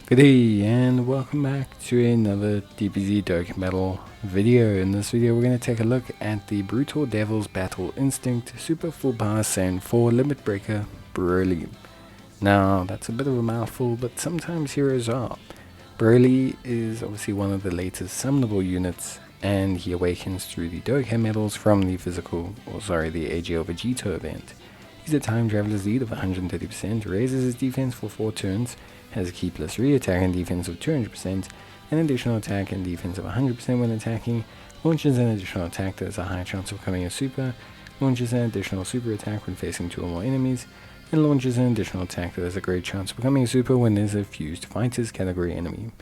Good day and welcome back to another DBZ Dokkan video. In this video we're going to take a look at the Brutal Devil's Battle Instinct Super Full Power Saiyan 4 Limit Breaker Broly. Now that's a bit of a mouthful, but sometimes heroes are. Broly is obviously one of the latest summonable units, and he awakens through the Dokkan medals from the the AGL Vegito event. He's a time traveler's lead of 130%, raises his defense for 4 turns, has a key plus 3 attack and defense of 200%, an additional attack and defense of 100% when attacking, launches an additional attack that has a high chance of becoming a super, launches an additional super attack when facing 2 or more enemies, and launches an additional attack that has a great chance of becoming a super when there's a fused fighters category enemy.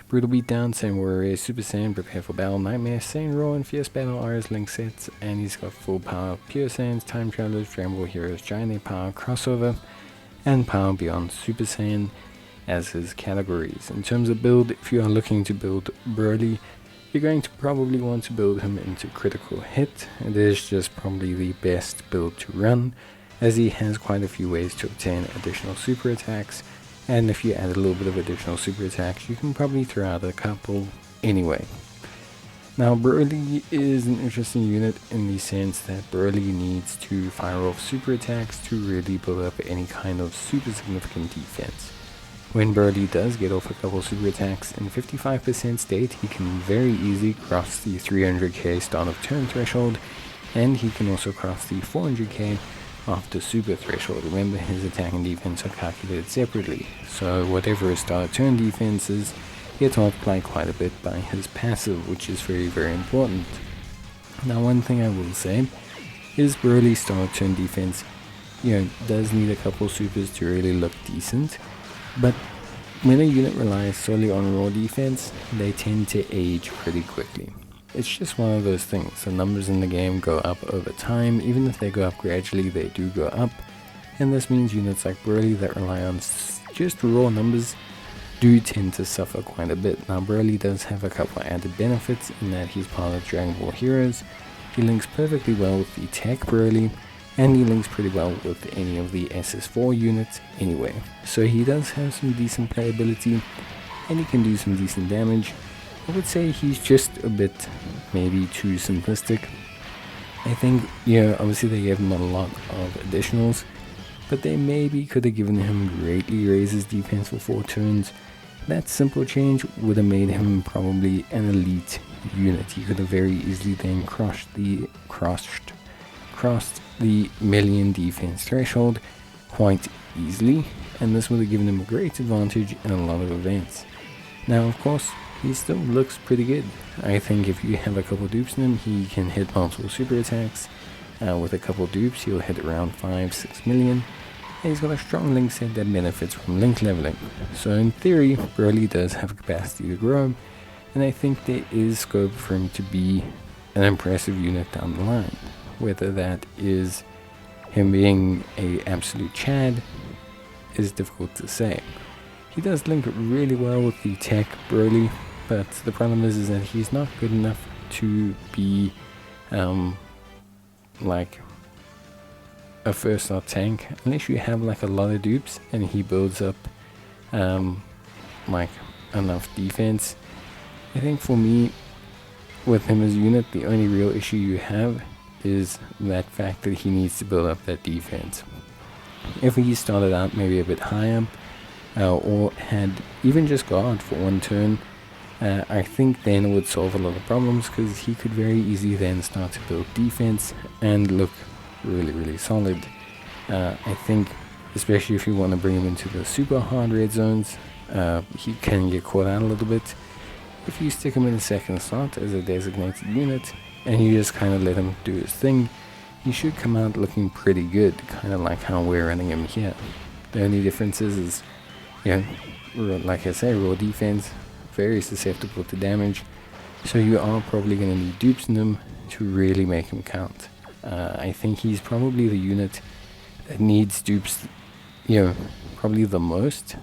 Brutal Beatdown, Saiyan Warrior, Super Saiyan, Prepare for Battle, Nightmare, Saiyan Raw, and Fierce Battle are his link sets, and he's got full power, Pure Saiyans, Time Travelers, Dragon Ball Heroes, Giant Ape Power, Crossover, and Power Beyond Super Saiyan as his categories. In terms of build, if you are looking to build Broly, you're going to probably want to build him into critical hit. It is just probably the best build to run, as he has quite a few ways to obtain additional super attacks, and if you add a little bit of additional super attacks, you can probably throw out a couple anyway. Now Broly is an interesting unit in the sense that Broly needs to fire off super attacks to really build up any kind of super significant defense. When Broly does get off a couple super attacks in 55% state, he can very easily cross the 300k start of turn threshold, and he can also cross the 400k after super threshold. Remember, his attack and defense are calculated separately, so whatever his start of turn defense is, gets multiplied quite a bit by his passive, which is very important. Now one thing I will say is Broly's start of turn defense does need a couple supers to really look decent, but when a unit relies solely on raw defense, they tend to age pretty quickly. It's just one of those things. The numbers in the game go up over time. Even if they go up gradually, they do go up, and this means units like Broly that rely on just raw numbers do tend to suffer quite a bit. Now Broly does have a couple added benefits in that he's part of Dragon Ball Heroes. He links perfectly well with the Tech Broly, and he links pretty well with any of the SS4 units anyway. So he does have some decent playability, and he can do some decent damage. I would say he's just a bit maybe too simplistic. I think, obviously they gave him a lot of additionals, but they maybe could have given him greatly raise his defense for 4 turns. That simple change would have made him probably an elite unit. He could have very easily then crossed the million defense threshold quite easily, and this would have given him a great advantage in a lot of events. Now of course, he still looks pretty good. I think if you have a couple dupes in him, he can hit multiple super attacks. With a couple dupes, he'll hit around 5-6 million. And he's got a strong link set that benefits from link leveling. So in theory, Broly does have a capacity to grow, and I think there is scope for him to be an impressive unit down the line. Whether that is him being a absolute Chad is difficult to say. He does link really well with the Tech Broly, but the problem is that he's not good enough to be like a first slot tank unless you have like a lot of dupes and he builds up like enough defense. I think for me, with him as a unit, the only real issue you have is that fact that he needs to build up that defense. If he started out maybe a bit higher, or had even just guard for 1 turn, I think then it would solve a lot of problems, because he could very easily then start to build defense and look really solid. I think especially if you want to bring him into the super hard red zones, he can get caught out a little bit. If you stick him in the second slot as a designated unit and you just kind of let him do his thing, he should come out looking pretty good, kind of like how we're running him here. The only difference is like I say, raw defense, very susceptible to damage, so you are probably going to need dupes in him to really make him count. I think he's probably the unit that needs dupes, probably the most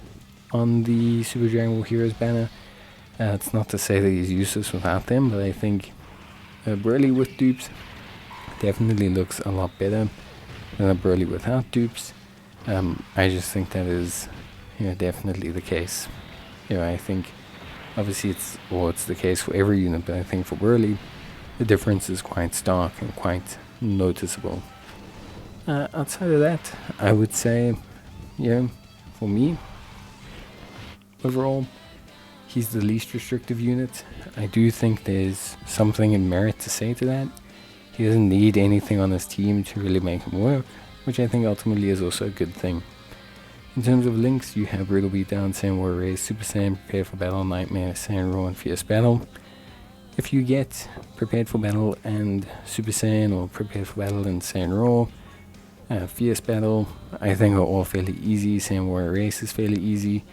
on the Super Dragon Ball Heroes banner. It's not to say that he's useless without them, but I think Broly with dupes definitely looks a lot better than a Broly without dupes. I just think that is definitely the case. I think obviously it's the case for every unit, but I think for Burly, the difference is quite stark and quite noticeable. Outside of that, I would say, for me, overall, he's the least restrictive unit. I do think there's something in merit to say to that. He doesn't need anything on his team to really make him work, which I think ultimately is also a good thing. In terms of links, you have Brutal Beatdown, Saiyan Warrior Race, Super Saiyan, Prepare for Battle, Nightmare, Saiyan Raw, and Fierce Battle. If you get Prepared for Battle and Super Saiyan, or Prepared for Battle and Saiyan Raw, Fierce Battle, I think are all fairly easy. Saiyan Warrior Race is fairly easy.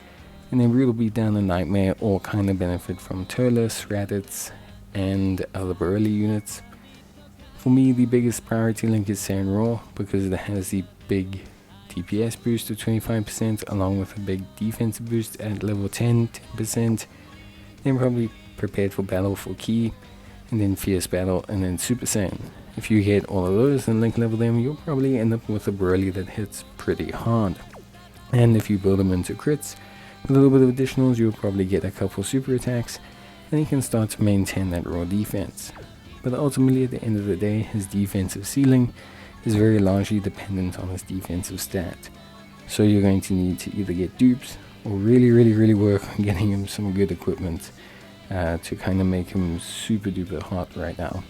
And then Brutal Beatdown and Nightmare all kind of benefit from Turles, Raditz, and other Burly units. For me, the biggest priority link is Saiyan Raw, because it has the big DPS boost of 25%, along with a big defensive boost at level 10%. Then probably Prepared for Battle for Key, and then Fierce Battle, and then Super Saiyan. If you get all of those and link level them, you'll probably end up with a Burly that hits pretty hard. And if you build them into crits, with a little bit of additionals, you'll probably get a couple super attacks, and you can start to maintain that raw defense. But ultimately, at the end of the day, his defensive ceiling is very largely dependent on his defensive stat. So you're going to need to either get dupes, or really work on getting him some good equipment to kind of make him super duper hot right now.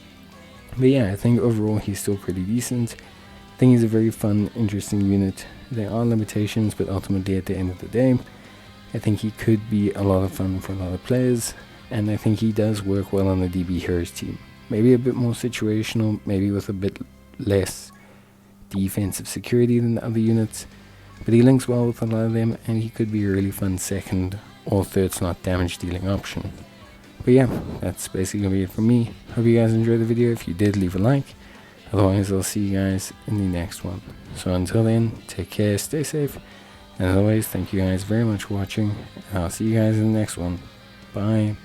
But yeah, I think overall he's still pretty decent. I think he's a very fun, interesting unit. There are limitations, but ultimately at the end of the day, I think he could be a lot of fun for a lot of players, and I think he does work well on the DB Heroes team. Maybe a bit more situational, maybe with a bit less defensive security than the other units, but he links well with a lot of them, and he could be a really fun second or third slot damage dealing option. But yeah, that's basically going to be it from me. Hope you guys enjoyed the video. If you did, leave a like. Otherwise, I'll see you guys in the next one. So until then, take care, stay safe, and as always, thank you guys very much for watching, and I'll see you guys in the next one. Bye.